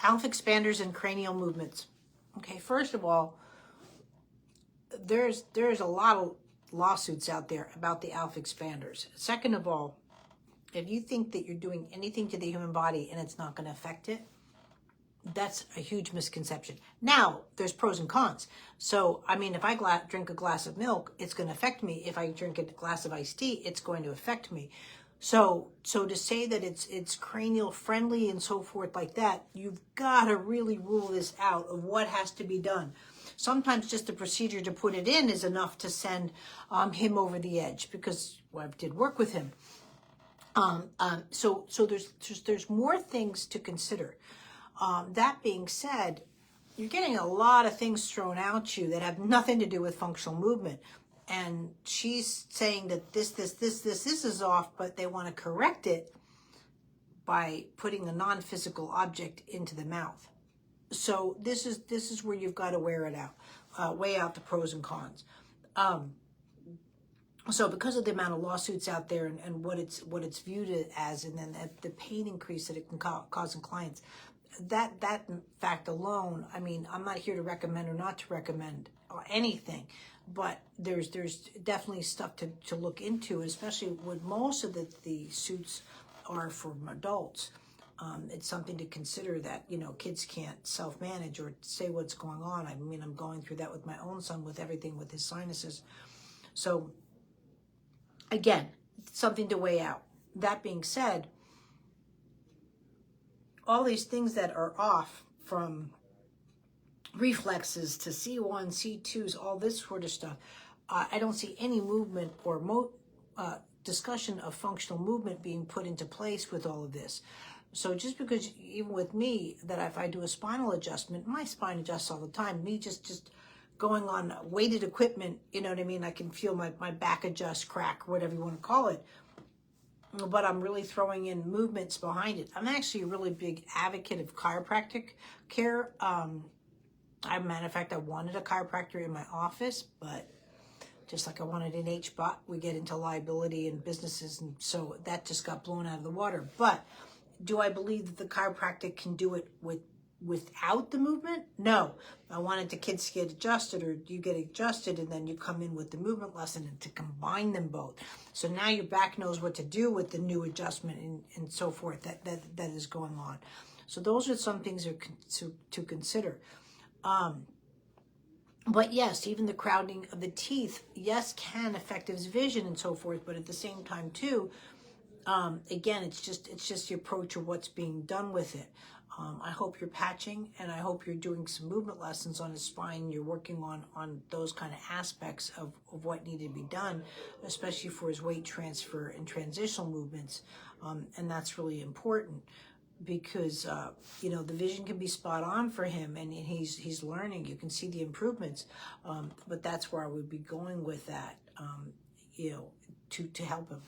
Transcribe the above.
ALF expanders and cranial movements. Okay, first of all, there's a lot of lawsuits out there about the ALF expanders. Second of all, if you think that you're doing anything to the human body and it's not going to affect it, that's a huge misconception. Now, there's pros and cons. So, I mean, if I drink a glass of milk, it's going to affect me. If I drink a glass of iced tea, it's going to affect me. So to say that it's cranial friendly and so forth like that, you've got to really rule this out of what has to be done. Sometimes just the procedure to put it in is enough to send him over the edge, because I did work with him. So there's more things to consider. That being said, you're getting a lot of things thrown at you that have nothing to do with functional movement. And she's saying that this is off, but they want to correct it by putting a non-physical object into the mouth. So this is where you've got to weigh out the pros and cons. So because of the amount of lawsuits out there and what it's viewed as, and then the pain increase that it can cause in clients, that fact alone, I mean, I'm not here to recommend or not to recommend anything, but there's definitely stuff to look into, especially when most of the suits are from adults. It's something to consider that, kids can't self-manage or say what's going on. I mean, I'm going through that with my own son with everything with his sinuses. So again, something to weigh out. That being said, all these things that are off, from reflexes to C1, C2s, all this sort of stuff, I don't see any movement or discussion of functional movement being put into place with all of this. So just because, even with me, that if I do a spinal adjustment, my spine adjusts all the time. Me just going on weighted equipment, you know what I mean? I can feel my back adjust, crack, whatever you want to call it. But I'm really throwing in movements behind it. I'm actually a really big advocate of chiropractic care. As a matter of fact, I wanted a chiropractor in my office, but just like I wanted an HBOT, we get into liability and businesses, and so that just got blown out of the water. But do I believe that the chiropractic can do it without the movement? No. I wanted the kids to get adjusted, or you get adjusted and then you come in with the movement lesson, and to combine them both. So now your back knows what to do with the new adjustment and so forth that is going on. So those are some things to consider. But yes, even the crowding of the teeth, yes, can affect his vision and so forth, but at the same time too, again, it's just the approach of what's being done with it. I hope you're patching, and I hope you're doing some movement lessons on his spine. You're working on those kind of aspects of what needed to be done, especially for his weight transfer and transitional movements. And that's really important, because the vision can be spot on for him, and he's learning. You can see the improvements, but that's where I would be going with that, to help him.